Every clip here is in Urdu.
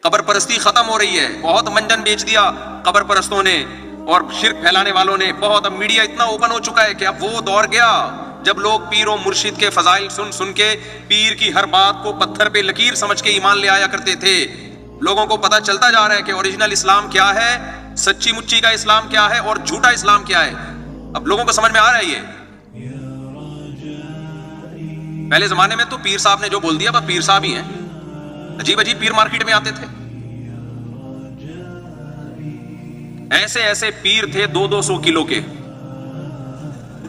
قبر پرستی ختم ہو رہی ہے، بہت منجن بیچ دیا قبر پرستوں نے اور شرک پھیلانے والوں نے بہت. اب میڈیا اتنا اوپن ہو چکا ہے کہ اب وہ دور گیا جب لوگ پیر و مرشد کے فضائل سن سن کے پیر کی ہر بات کو پتھر پہ لکیر سمجھ کے ایمان لے آیا کرتے تھے. لوگوں کو پتہ چلتا جا رہا ہے کہ اوریجنل اسلام کیا ہے، سچی مچی کا اسلام کیا ہے اور جھوٹا اسلام کیا ہے. اب لوگوں کو سمجھ میں آ رہا ہے یہ. پہلے زمانے میں تو پیر صاحب نے جو بول دیا بس پیر صاحب ہی ہیں. عجیب عجیب پیر مارکیٹ میں آتے تھے، ایسے ایسے پیر تھے 200 کلو کے.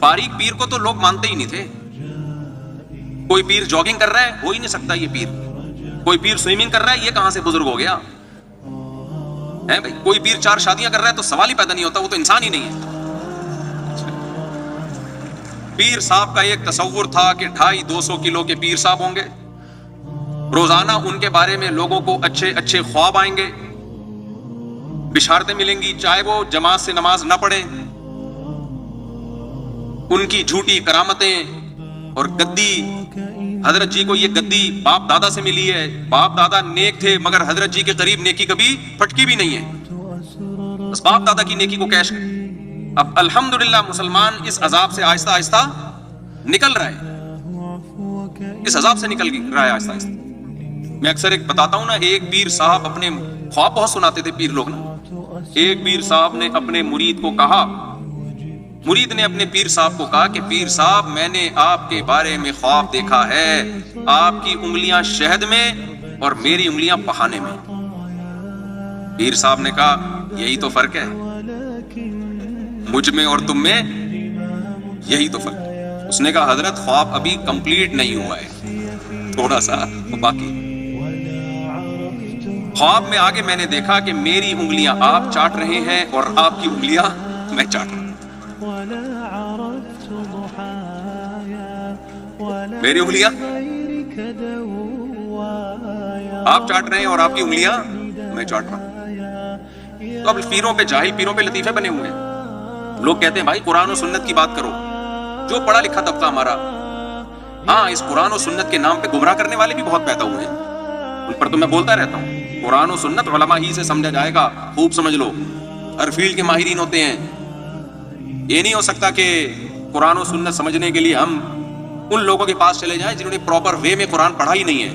باریک پیر کو تو لوگ مانتے ہی نہیں تھے. کوئی پیر جاگنگ کر رہا ہے، ہو ہی نہیں سکتا یہ پیر. کوئی پیر سوئمنگ کر رہا ہے، یہ کہاں سے بزرگ ہو گیا ہے بھائی. کوئی پیر 4 شادیاں کر رہا ہے تو سوال ہی پیدا نہیں ہوتا، وہ تو انسان ہی نہیں ہے. پیر صاحب کا ایک تصور تھا کہ 250 کلو کے پیر صاحب ہوں گے. روزانہ ان کے بارے میں لوگوں کو اچھے اچھے خواب آئیں گے، بشارتیں ملیں گی، چاہے وہ جماعت سے نماز نہ پڑھیں. ان کی جھوٹی کرامتیں اور گدی. حضرت جی کو یہ گدی باپ دادا سے ملی ہے. باپ دادا نیک تھے مگر حضرت جی کے قریب نیکی کبھی پھٹکی بھی نہیں ہے، بس باپ دادا کی نیکی کو کیش. اب الحمدللہ مسلمان اس عذاب سے آہستہ آہستہ نکل رہا ہے، اس عذاب سے نکل رہا ہے آہستہ آہستہ. میں اکثر ایک بتاتا ہوں نا، ایک پیر صاحب اپنے خواب بہت سناتے تھے پیر لوگ نا. ایک پیر صاحب نے اپنے مرید کو کہا، مرید نے اپنے پیر صاحب کو کہا کہ پیر صاحب میں نے آپ کے بارے میں خواب دیکھا ہے، آپ کی انگلیاں شہد میں اور میری انگلیاں پخانے میں. پیر صاحب نے کہا یہی تو فرق ہے، مجھ میں اور تم میں یہی تو فرق ہے. اس نے کہا حضرت خواب ابھی کمپلیٹ نہیں ہوا ہے، تھوڑا سا باقی. خواب میں آگے میں نے دیکھا کہ میری انگلیاں آپ چاٹ رہے ہیں اور آپ کی انگلیاں میں چاٹ رہا ہوں. میری انگلیاں آپ چاٹ رہے ہیں اور آپ کی انگلیاں میں چاٹ رہا ہوں. تو اب پیروں پہ جاہل پیروں پہ لطیفے بنے ہوئے ہیں. لوگ کہتے ہیں بھائی قرآن و سنت کی بات کرو. جو پڑھا لکھا طبقہ ہمارا، ہاں اس قرآن و سنت کے نام پہ گمراہ کرنے والے بھی بہت پیدا ہوئے ہیں، ان پر تو میں بولتا رہتا ہوں. قرآن و سنت علماء ہی سے سمجھا جائے گا، خوب سمجھ لو. ہر فیلڈ کے ماہرین ہوتے ہیں. یہ نہیں ہو سکتا کہ قرآن و سنت سمجھنے کے لیے ہم ان لوگوں کے پاس چلے جائیں جنہوں نے پراپر وے میں قرآن پڑھا ہی نہیں ہے.